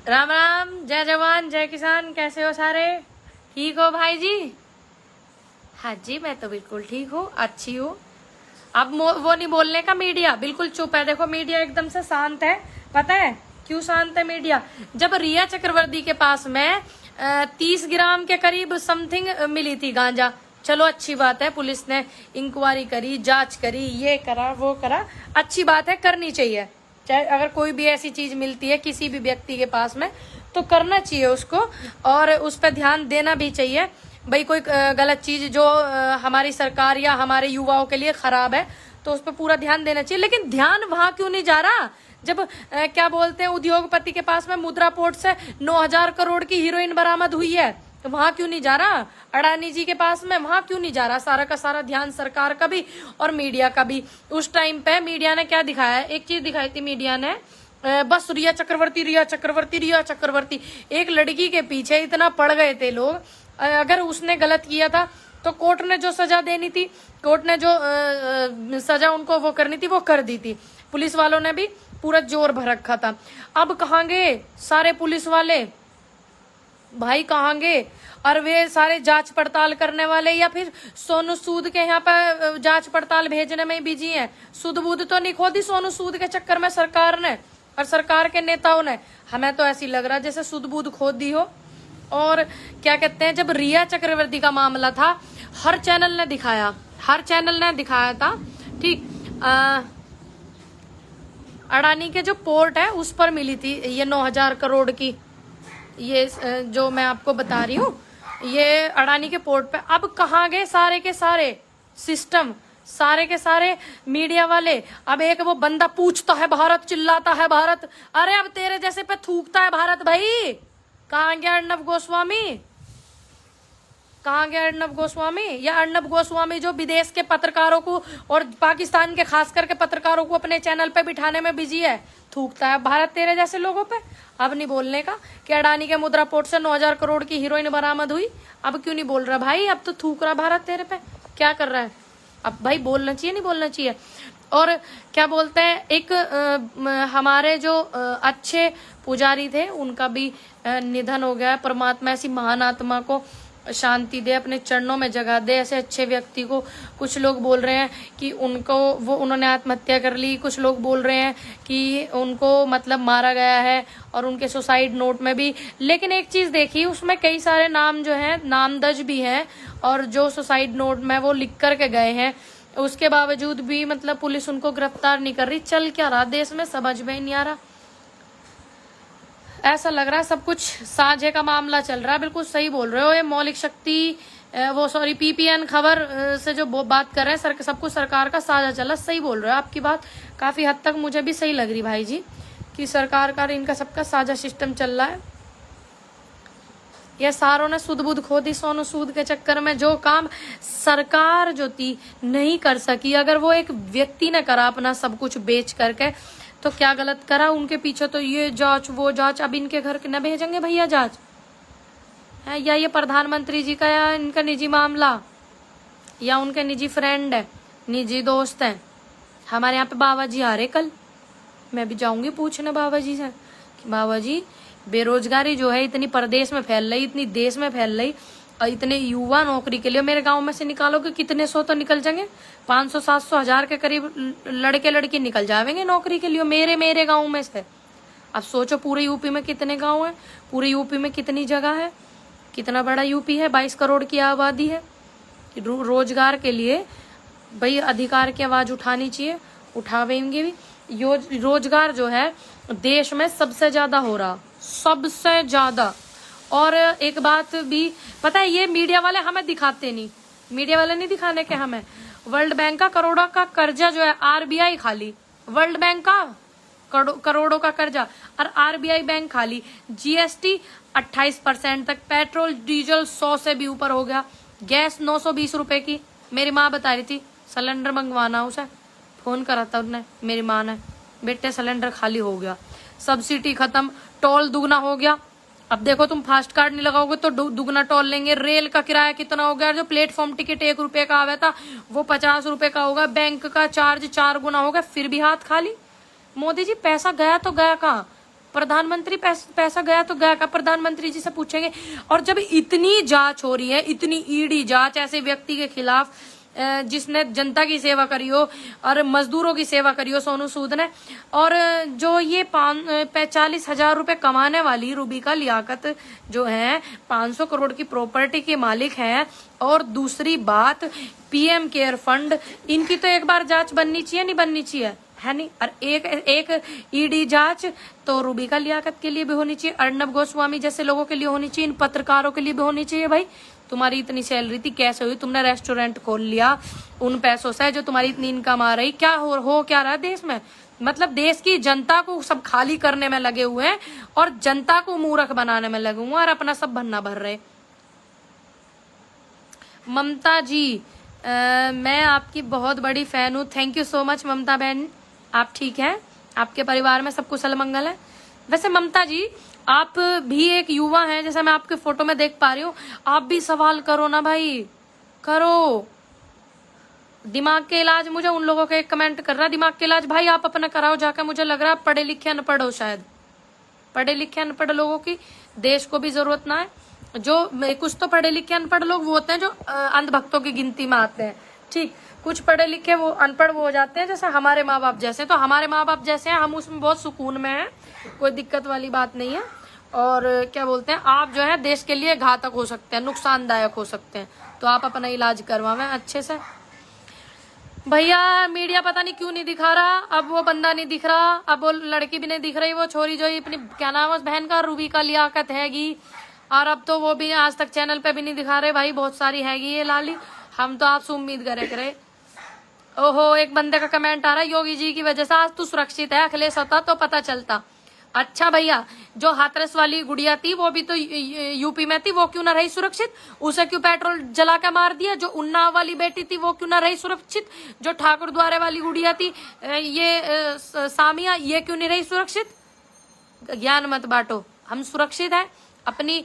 राम राम, जय जवान जय किसान। कैसे हो सारे? ठीक हो भाई जी? हाँ जी, मैं तो बिल्कुल ठीक हूँ, अच्छी हूँ। अब वो नहीं बोलने का, मीडिया बिल्कुल चुप है। देखो मीडिया एकदम से शांत है। पता है क्यों शांत है मीडिया? जब रिया चक्रवर्ती के पास में 30 ग्राम के करीब समथिंग मिली थी गांजा, चलो अच्छी बात है, पुलिस ने इंक्वायरी करी, जांच करी, ये करा वो करा, अच्छी बात है, करनी चाहिए। चाहे अगर कोई भी ऐसी चीज मिलती है किसी भी व्यक्ति के पास में तो करना चाहिए उसको, और उस पर ध्यान देना भी चाहिए। भाई कोई गलत चीज जो हमारी सरकार या हमारे युवाओं के लिए खराब है तो उस पर पूरा ध्यान देना चाहिए। लेकिन ध्यान वहां क्यों नहीं जा रहा जब क्या बोलते हैं, उद्योगपति के पास में मुद्रा पोर्ट से 9,000 करोड़ की हीरोइन बरामद हुई है, तो वहां क्यों नहीं जा रहा? अडानी जी के पास में वहां क्यों नहीं जा रहा? सारा का सारा ध्यान सरकार का भी और मीडिया का भी। उस टाइम पे मीडिया ने क्या दिखाया? एक चीज दिखाई थी मीडिया ने, बस रिया चक्रवर्ती रिया चक्रवर्ती रिया चक्रवर्ती। एक लड़की के पीछे इतना पड़ गए थे लोग। अगर उसने गलत किया था तो कोर्ट ने जो सजा देनी थी, कोर्ट ने जो सजा उनको वो करनी थी वो कर दी थी। पुलिस वालों ने भी पूरा जोर भर रखा था। अब कहाँ गए सारे पुलिस वाले भाई, कहाँ गए? और वे सारे जांच पड़ताल करने वाले या फिर सोनू सूद के यहाँ पे जांच पड़ताल भेजने में बिजी हैं। सुध बुध तो नहीं खोदी सोनू सूद के चक्कर में सरकार ने और सरकार के नेताओं ने। हमें तो ऐसी लग रहा है जैसे सुध बुध खोद दी हो। और क्या कहते हैं, जब रिया चक्रवर्ती का मामला था हर चैनल ने दिखाया था, ठीक। अडानी के जो पोर्ट है उस पर मिली थी ये 9,000 करोड़ की, ये जो मैं आपको बता रही हूँ, ये अडानी के पोर्ट पे। अब कहाँ गए सारे के सारे सिस्टम, सारे के सारे मीडिया वाले? अब एक वो बंदा पूछता है भारत, चिल्लाता है भारत। अरे अब तेरे जैसे पे थूकता है भारत भाई। कहाँ गया अर्नब गोस्वामी? कहाँ गया अर्नब गोस्वामी? या अर्नब गोस्वामी जो विदेश के पत्रकारों को और पाकिस्तान के खास करके पत्रकारों को अपने चैनल पे बिठाने में बिजी है, थूकता है भारत तेरे जैसे लोगों पे। अब नहीं बोलने का कि अडानी के मुद्रा पोर्ट से 9,000 करोड़ की हीरोइन बरामद हुई? अब क्यों नहीं बोल रहा भाई? अब तो थूक रहा भारत तेरे पे। क्या कर रहा है? अब भाई बोलना चाहिए नहीं बोलना चाहिए? और क्या बोलते हैं, एक हमारे जो अच्छे पुजारी थे उनका भी निधन हो गया। परमात्मा ऐसी महान आत्मा को शांति दे, अपने चरणों में जगह दे ऐसे अच्छे व्यक्ति को। कुछ लोग बोल रहे हैं कि उन्होंने आत्महत्या कर ली, कुछ लोग बोल रहे हैं कि उनको मतलब मारा गया है और उनके सुसाइड नोट में भी। लेकिन एक चीज देखी, उसमें कई सारे नाम जो हैं नामदज भी हैं, और जो सुसाइड नोट में वो लिख करके गए हैं उसके बावजूद भी मतलब पुलिस उनको गिरफ्तार नहीं कर रही। चल क्या रहा देश में समझ में नहीं आ रहा। ऐसा लग रहा है सब कुछ साझे का मामला चल रहा है। बिल्कुल सही बोल रहे हो। ये मौलिक शक्ति पीपीएन खबर से जो बात कर रहे हैं सब कुछ सरकार का साझा चला। सही बोल रहे हो, आपकी बात काफी हद तक मुझे भी सही लग रही भाई जी, कि सरकार का इनका सबका साझा सिस्टम चल रहा है। ये सारों ने सुध बुध खो दी सोनू सूद के चक्कर में। जो काम सरकार जो थी नहीं कर सकी, अगर वो एक व्यक्ति ने करा अपना सब कुछ बेच करके, तो क्या गलत करा उनके पीछे? तो ये जांच वो जांच, अब इनके घर न भेजेंगे भैया जांच है? या ये प्रधानमंत्री जी का या इनका निजी मामला, या उनके निजी फ्रेंड है, निजी दोस्त है? हमारे यहाँ पे बाबा जी आ रहे कल, मैं भी जाऊंगी पूछने बाबा जी से कि बाबा जी बेरोजगारी जो है इतनी प्रदेश में फैल रही, इतनी देश में फैल रही, और इतने युवा नौकरी के लिए मेरे गांव में से निकालो कि कितने सौ तो निकल जाएंगे, 500-700 हजार के करीब लड़के लड़की निकल जाएंगे नौकरी के लिए मेरे गांव में से। अब सोचो पूरे यूपी में कितने गांव हैं, पूरे यूपी में कितनी जगह है, कितना बड़ा यूपी है, 22 करोड़ की आबादी है। रोजगार के लिए भाई अधिकार की आवाज उठानी चाहिए, उठावेंगे भी। रोजगार जो है देश में सबसे ज्यादा हो रहा, सबसे ज्यादा। और एक बात भी पता है, ये मीडिया वाले हमें दिखाते नहीं, मीडिया वाले नहीं दिखाने के हमें। वर्ल्ड बैंक का करोड़ों का कर्जा जो है आरबीआई खाली, वर्ल्ड बैंक का करोड़ों का कर्जा और आरबीआई बैंक खाली। जीएसटी 28% तक, पेट्रोल डीजल 100 से भी ऊपर हो गया, गैस 920 रुपए की। मेरी माँ बता रही थी सिलेंडर मंगवाना, उसे फोन करा था उसने, मेरी माँ ने, बेटे सिलेंडर खाली हो गया, सब्सिडी खत्म, टोल दुगना हो गया। अब देखो तुम फास्ट कार्ड नहीं लगाओगे तो दुगना टोल लेंगे। रेल का किराया कितना हो गया? जो प्लेटफॉर्म टिकट 1 रुपए का आया था वो 50 रुपए का होगा। बैंक का चार्ज 4 गुना हो गया, फिर भी हाथ खाली। मोदी जी पैसा गया तो गया कहाँ? प्रधानमंत्री पैसा गया तो गया का, प्रधानमंत्री जी से पूछेंगे। और जब इतनी जांच हो रही है, इतनी ईडी जांच ऐसे व्यक्ति के खिलाफ जिसने जनता की सेवा करी हो और मजदूरों की सेवा करी हो, सोनू सूद ने, और जो ये 45,000 रुपए कमाने वाली रूबिका लियाकत जो है 500 करोड़ की प्रॉपर्टी के मालिक हैं। और दूसरी बात, पीएम केयर फंड, इनकी तो एक बार जांच बननी चाहिए, नहीं बननी चाहिए, है नहीं? और एक ईडी जांच तो रूबिका लियाकत के लिए भी होनी चाहिए, अर्नब गोस्वामी जैसे लोगों के लिए होनी चाहिए, इन पत्रकारों के लिए भी होनी चाहिए। भाई तुम्हारी इतनी सैलरी थी, कैसे हुई? तुमने रेस्टोरेंट खोल लिया उन पैसों से जो तुम्हारी इतनी इनकम आ रही, क्या हो क्या रहा है देश में? मतलब देश की जनता को सब खाली करने में लगे हुए हैं और जनता को मूर्ख बनाने में लगे हुए हैं और अपना सब भन्ना भर रहे। ममता जी, मैं आपकी बहुत बड़ी फैन हूँ। थैंक यू सो मच ममता बहन। आप ठीक हैं? आपके परिवार में सब कुशल मंगल है? वैसे ममता जी, आप भी एक युवा हैं, जैसा मैं आपके फोटो में देख पा रही हूँ। आप भी सवाल करो ना भाई, करो। दिमाग के इलाज, मुझे उन लोगों का एक कमेंट कर रहा है, दिमाग के इलाज भाई आप अपना कराओ जाकर। मुझे लग रहा है पढ़े लिखे अनपढ़ हो, शायद पढ़े लिखे अनपढ़ लोगों की देश को भी जरूरत ना है। जो कुछ तो पढ़े लिखे अनपढ़ लोग वो होते हैं जो अंधभक्तों की गिनती में आते हैं, ठीक। कुछ पढ़े लिखे वो अनपढ़ वो हो जाते हैं, जैसे हमारे माँ बाप जैसे। तो हमारे माँ बाप जैसे हैं, हम उसमें बहुत सुकून में हैं, कोई दिक्कत वाली बात नहीं है। और क्या बोलते हैं, आप जो है देश के लिए घातक हो सकते हैं, नुकसानदायक हो सकते हैं, तो आप अपना इलाज करवावें अच्छे से। भैया मीडिया पता नहीं क्यों नहीं दिखा रहा, अब वो बंदा नहीं दिख रहा, अब वो लड़की भी नहीं दिख रही, वो छोरी जो अपनी क्या नाम है उस बहन का, रूबिका लियाकत हैगी। और अब तो वो भी आज तक चैनल पे भी नहीं दिखा रहे भाई, बहुत सारी हैगी ये लाली। हम तो आपसे उम्मीद करे। ओहो, एक बंदे का कमेंट आ रहा है, योगी जी की वजह से आज तू सुरक्षित है, अखिलेश होता तो पता चलता। अच्छा भैया, जो हाथरस वाली गुड़िया थी वो भी तो यूपी में थी, वो क्यों ना रही सुरक्षित? उसे क्यों पेट्रोल जला के मार दिया? जो उन्नाव वाली बेटी थी वो क्यों ना रही सुरक्षित? जो ठाकुर द्वारे वाली गुड़िया थी ये सामिया, ये क्यों नहीं रही सुरक्षित? ज्ञान मत बांटो, हम सुरक्षित है, अपनी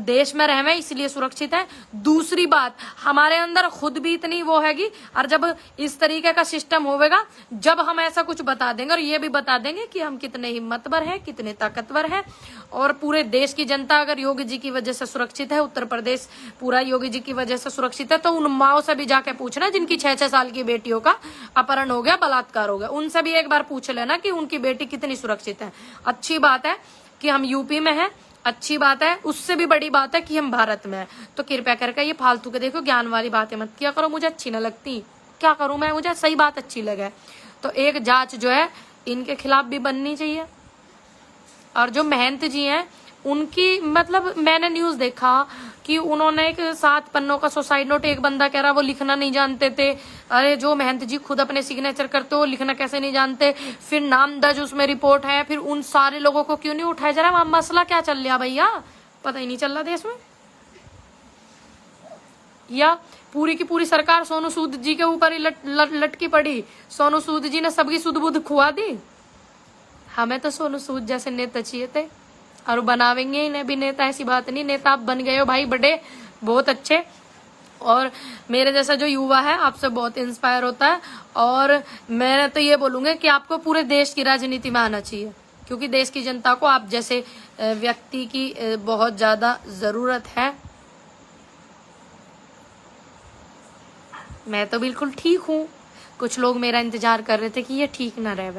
देश में रहवे इसलिए सुरक्षित है। दूसरी बात, हमारे अंदर खुद भी इतनी वो हैगी, और जब इस तरीके का सिस्टम होवेगा, जब हम ऐसा कुछ बता देंगे और ये भी बता देंगे कि हम कितने हिम्मतवर हैं, कितने ताकतवर हैं, और पूरे देश की जनता अगर योगी जी की वजह से सुरक्षित है, उत्तर प्रदेश पूरा योगी जी की वजह से सुरक्षित है, तो उन माओ से भी जाके पूछना जिनकी 6-6 साल की बेटियों का अपहरण हो गया, बलात्कार हो गया, उनसे भी एक बार पूछ लेना कि उनकी बेटी कितनी सुरक्षित है। अच्छी बात है कि हम यूपी में हैं, अच्छी बात है, उससे भी बड़ी बात है कि हम भारत में हैं। तो कृपया करके ये फालतू के देखो ज्ञान वाली बातें मत किया करो, मुझे अच्छी न लगती। क्या करूं मैं, मुझे सही बात अच्छी लगे। तो एक जांच जो है इनके खिलाफ भी बननी चाहिए। और जो महंत जी हैं उनकी, मतलब मैंने न्यूज देखा कि उन्होंने एक 7 पन्नों का सुसाइड नोट, एक बंदा कह रहा वो लिखना नहीं जानते थे। अरे जो महंत जी खुद अपने सिग्नेचर करते हो, लिखना कैसे नहीं जानते? फिर नाम दर्ज उसमें रिपोर्ट है, फिर उन सारे लोगों को क्यों नहीं उठाया जा रहा? मसला क्या चल रहा भैया, पता ही नहीं चल रहा देश में। या पूरी की पूरी सरकार सोनू सूद जी के ऊपर ही लटकी पड़ी, सोनू सूद जी ने सबकी सुध बुध खुआ दी। हमें तो सोनू सूद जैसे नेता चाहिए थे, और बनावेंगे इन्हें भी नेता, ऐसी बात नहीं। नेता आप बन गए हो भाई, बड़े बहुत अच्छे। और मेरे जैसा जो युवा है आपसे बहुत इंस्पायर होता है, और मैं तो ये बोलूंगा कि आपको पूरे देश की राजनीति में आना चाहिए, क्योंकि देश की जनता को आप जैसे व्यक्ति की बहुत ज्यादा जरूरत है। मैं तो बिल्कुल ठीक हूँ, कुछ लोग मेरा इंतजार कर रहे थे कि ये ठीक ना रहे,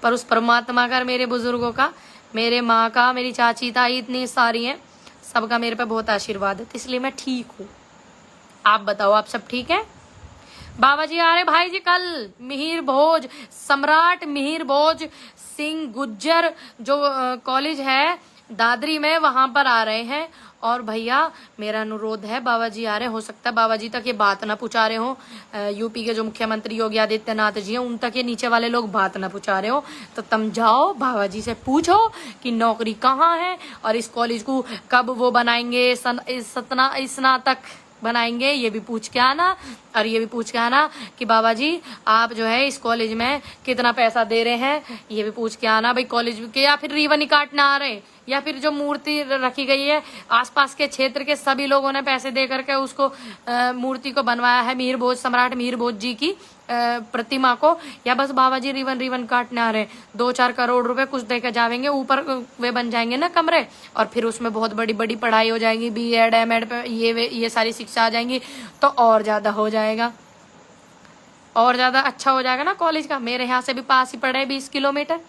पर उस परमात्मा का, मेरे बुजुर्गों का, मेरे माँ का, मेरी चाची ताई इतनी सारी हैं, सबका मेरे पे बहुत आशीर्वाद है, तो इसलिए मैं ठीक हूँ। आप बताओ, आप सब ठीक है? बाबा जी आ रहे भाई जी कल, मिहिर भोज, सम्राट मिहिर भोज सिंह गुज्जर जो कॉलेज है दादरी में, वहां पर आ रहे हैं। और भैया मेरा अनुरोध है, बाबा जी आ रहे, हो सकता है बाबा जी तक ये बात ना पहुंचा रहे हो, यूपी के जो मुख्यमंत्री योगी आदित्यनाथ जी हैं उन तक ये नीचे वाले लोग बात ना पहुंचा रहे हो, तो तुम जाओ बाबा जी से पूछो कि नौकरी कहाँ है और इस कॉलेज को कब वो बनाएंगे, स्नातक बनाएंगे, ये भी पूछ के आना। और ये भी पूछ के आना कि बाबा जी आप जो है इस कॉलेज में कितना पैसा दे रहे हैं, ये भी पूछ के आना भाई कॉलेज के। या फिर रिबन काटना आ रहे, या फिर जो मूर्ति रखी गई है आसपास के क्षेत्र के सभी लोगों ने पैसे दे करके उसको मूर्ति को बनवाया है, मिहिर भोज, सम्राट मिहिर भोज जी की, प्रतिमा को, या बस बाबा जी रिवन काटने आ रहे हैं, 2-4 करोड़ रुपए कुछ देकर जाएंगे, ऊपर वे बन जाएंगे ना कमरे, और फिर उसमें बहुत बड़ी बड़ी पढ़ाई हो जाएगी, B.Ed M.Ed पे ये सारी शिक्षा आ जाएंगी, तो और ज्यादा हो जाएगा, और ज्यादा अच्छा हो जाएगा ना कॉलेज का। मेरे यहाँ से भी पास ही पड़े 20 किलोमीटर,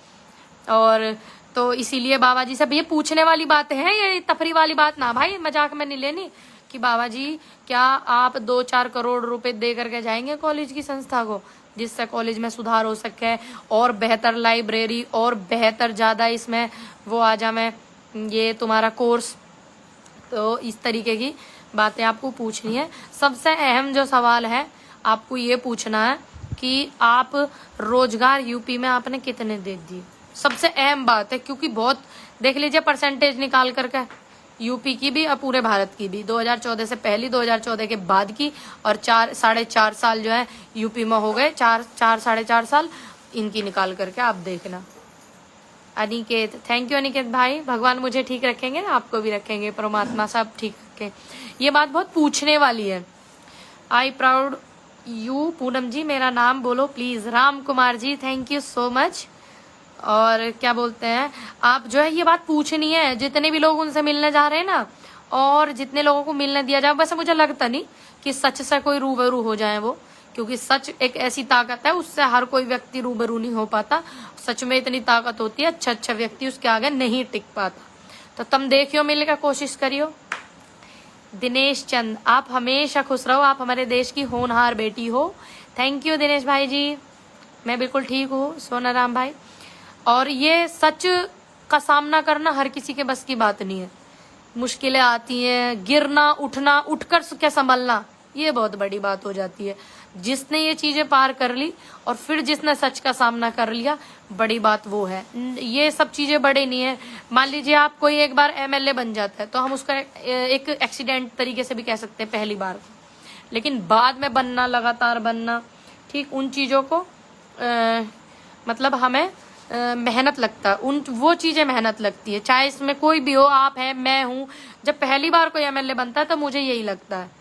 और तो इसीलिए बाबा जी से ये पूछने वाली बात है, ये तफरी वाली बात ना भाई, मजाक में नहीं लेनी कि बाबा जी क्या आप 2-4 करोड़ रुपए दे करके जाएंगे कॉलेज की संस्था को, जिससे कॉलेज में सुधार हो सके, और बेहतर लाइब्रेरी और बेहतर ज्यादा इसमें वो आ जाए ये तुम्हारा कोर्स। तो इस तरीके की बातें आपको पूछनी है। सबसे अहम जो सवाल है आपको ये पूछना है कि आप रोजगार यूपी में आपने कितने दे दिए, सबसे अहम बात है, क्योंकि बहुत देख लीजिए परसेंटेज निकाल करके, यूपी की भी और पूरे भारत की भी, 2014 से पहली, 2014 के बाद की, और 4-4.5 साल जो है यूपी में हो गए, 4-4.5 साल इनकी निकाल करके आप देखना। अनिकेत, थैंक यू अनिकेत भाई, भगवान मुझे ठीक रखेंगे ना, आपको भी रखेंगे, परमात्मा सब ठीक रखें। ये बात बहुत पूछने वाली है। I proud you Poonam ji, मेरा नाम बोलो please. Ram Kumar ji, thank you so much. और क्या बोलते हैं, आप जो है ये बात पूछनी है, जितने भी लोग उनसे मिलने जा रहे हैं ना, और जितने लोगों को मिलने दिया जाए, वैसे मुझे लगता नहीं कि सच से कोई रूबरू हो जाए वो, क्योंकि सच एक ऐसी ताकत है, उससे हर कोई व्यक्ति रूबरू नहीं हो पाता। सच में इतनी ताकत होती है, अच्छा व्यक्ति उसके आगे नहीं टिक पाता। तो तुम देखियो, मिलने का कोशिश करियो। दिनेश चंद, आप हमेशा खुश रहो, आप हमारे देश की होनहार बेटी हो। थैंक यू दिनेश भाई जी, मैं बिल्कुल ठीक हूँ सोनाराम भाई। और ये सच का सामना करना हर किसी के बस की बात नहीं है, मुश्किलें आती हैं, गिरना उठना, उठकर क्या संभलना, ये बहुत बड़ी बात हो जाती है। जिसने ये चीजें पार कर ली और फिर जिसने सच का सामना कर लिया, बड़ी बात वो है। ये सब चीजें बड़े नहीं है। मान लीजिए आप कोई एक बार MLA बन जाता है, तो हम उसका एक एक्सीडेंट तरीके से भी कह सकते हैं पहली बार, लेकिन बाद में बनना, लगातार बनना, ठीक उन चीजों को मतलब हमें मेहनत लगता है, वो चीजें मेहनत लगती है, चाहे इसमें कोई भी हो, आप हैं, मैं हूं। जब पहली बार कोई MLA बनता है तो मुझे यही लगता है,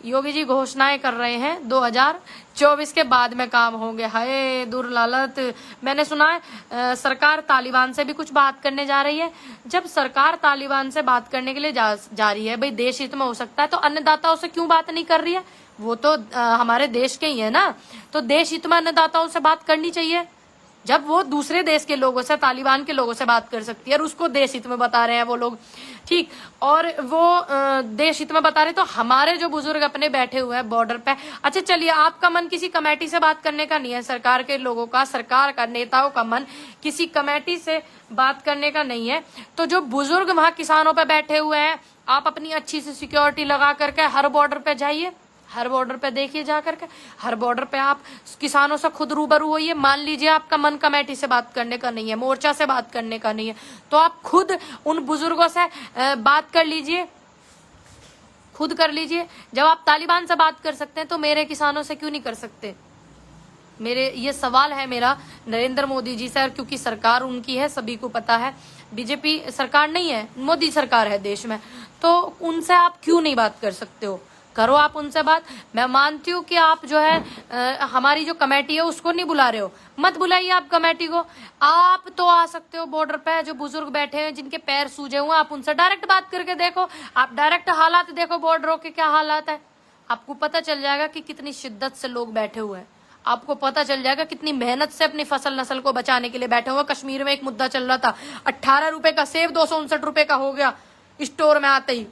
योगी जी घोषणाएं कर रहे हैं 2024 के बाद में काम होंगे, हाय दुर्लालत। मैंने सुना है सरकार तालिबान से भी कुछ बात करने जा रही है। जब सरकार तालिबान से बात करने के लिए जा रही है, भाई देश हित में हो सकता है, तो अन्नदाताओं से क्यों बात नहीं कर रही है? वो तो हमारे देश के ही है ना, तो देश हित में अन्नदाताओं से बात करनी चाहिए। जब वो दूसरे देश के लोगों से, तालिबान के लोगों से बात कर सकती है, और उसको देश हित में बता रहे हैं वो लोग, ठीक, और वो देश हित में बता रहे, तो हमारे जो बुजुर्ग अपने बैठे हुए हैं बॉर्डर पे, अच्छा चलिए, आपका मन किसी कमेटी से बात करने का नहीं है, सरकार के लोगों का, सरकार का, नेताओं का मन किसी कमेटी से बात करने का नहीं है, तो जो बुजुर्ग वहां किसानों पे बैठे हुए हैं, आप अपनी अच्छी सी सिक्योरिटी लगा करके हर बॉर्डर पे जाइए, हर बॉर्डर पे देखिए जा करके, हर बॉर्डर पे आप किसानों से खुद रूबरू होइए। मान लीजिए आपका मन कमेटी से बात करने का नहीं है, मोर्चा से बात करने का नहीं है, तो आप खुद उन बुजुर्गों से बात कर लीजिए, खुद कर लीजिए। जब आप तालिबान से बात कर सकते हैं, तो मेरे किसानों से क्यों नहीं कर सकते? मेरे ये सवाल है मेरा नरेंद्र मोदी जी से, और क्योंकि सरकार उनकी है, सभी को पता है, बीजेपी सरकार नहीं है, मोदी सरकार है देश में, तो उनसे आप क्यों नहीं बात कर सकते हो? करो आप उनसे बात। मैं मानती हूँ कि आप जो है हमारी जो कमेटी है उसको नहीं बुला रहे हो, मत बुलाइए आप कमेटी को। आप तो आ सकते हो बॉर्डर पे, जो बुजुर्ग बैठे हैं, जिनके पैर सूजे हुए, आप उनसे डायरेक्ट बात करके देखो, आप डायरेक्ट हालात देखो बॉर्डरों के क्या हालात है, आपको पता चल जाएगा कि कितनी शिद्दत से लोग बैठे हुए हैं, आपको पता चल जाएगा कितनी मेहनत से अपनी फसल नस्ल को बचाने के लिए बैठे हुए। कश्मीर में एक मुद्दा चल रहा था, 18 रुपए का सेब 259 रुपए का हो गया स्टोर में आते ही,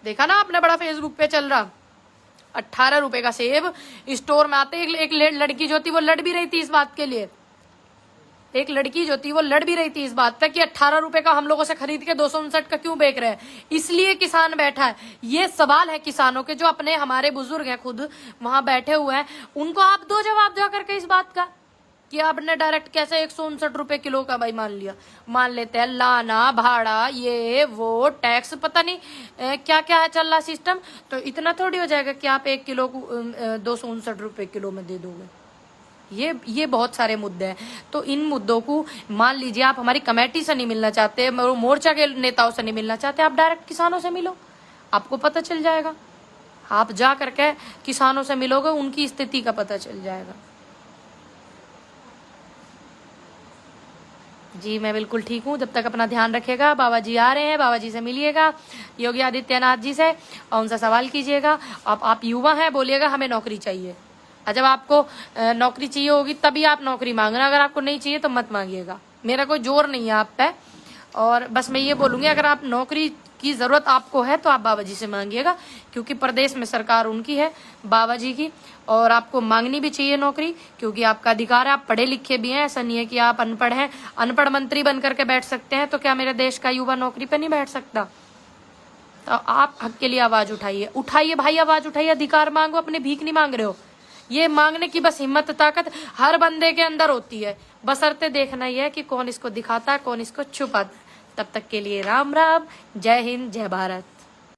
देखा ना आपने, बड़ा फेसबुक पे चल रहा, 18 रुपए का सेब स्टोर में आते। एक लड़की जो थी वो लड़ भी रही थी इस बात के लिए, एक लड़की जो थी वो लड़ भी रही थी इस बात पे कि 18 रुपए का हम लोगों से खरीद के 259 का क्यों बेच रहे हैं, इसलिए किसान बैठा है। ये सवाल है किसानों के, जो अपने हमारे बुजुर्ग हैं खुद वहां बैठे हुए हैं, उनको आप दो जवाब जा करके इस बात का कि आपने डायरेक्ट कैसे 159 रुपए किलो का भाई मान लेते हैं, लाना, भाड़ा, ये वो टैक्स, पता नहीं क्या क्या है चल रहा सिस्टम, तो इतना थोड़ी हो जाएगा कि आप 1 किलो को 259 रुपए किलो में दे दोगे। ये बहुत सारे मुद्दे हैं। तो इन मुद्दों को, मान लीजिए आप हमारी कमेटी से नहीं मिलना चाहते, मोर्चा के नेताओं से नहीं मिलना चाहते, आप डायरेक्ट किसानों से मिलो, आपको पता चल जाएगा। आप जा करके किसानों से मिलोगे, उनकी स्थिति का पता चल जाएगा। जी मैं बिल्कुल ठीक हूँ। जब तक अपना ध्यान रखेगा, बाबा जी आ रहे हैं, बाबा जी से मिलिएगा, योगी आदित्यनाथ जी से, और उनसे सवाल कीजिएगा। आप युवा हैं, बोलिएगा हमें नौकरी चाहिए। और जब आपको नौकरी चाहिए होगी तभी आप नौकरी मांगना, अगर आपको नहीं चाहिए तो मत मांगिएगा। मेरा कोई जोर नहीं है आप पे, और बस मैं ये बोलूँगी अगर आप नौकरी की ज़रूरत आपको है तो आप बाबा जी से मांगिएगा, क्योंकि प्रदेश में सरकार उनकी है, बाबा जी की, और आपको मांगनी भी चाहिए नौकरी, क्योंकि आपका अधिकार है। आप पढ़े लिखे भी हैं, ऐसा नहीं है कि आप अनपढ़ हैं। अनपढ़ मंत्री बन करके बैठ सकते हैं, तो क्या मेरे देश का युवा नौकरी पे नहीं बैठ सकता? तो आप हक के लिए आवाज उठाइए, उठाइए भाई, आवाज उठाइए, अधिकार मांगो, अपने भीख नहीं मांग रहे हो। ये मांगने की बस हिम्मत ताकत हर बंदे के अंदर होती है, बशर्ते देखना ही है कि कौन इसको दिखाता है, कौन इसको छुपाता है। तब तक के लिए राम राम, जय हिंद, जय भारत।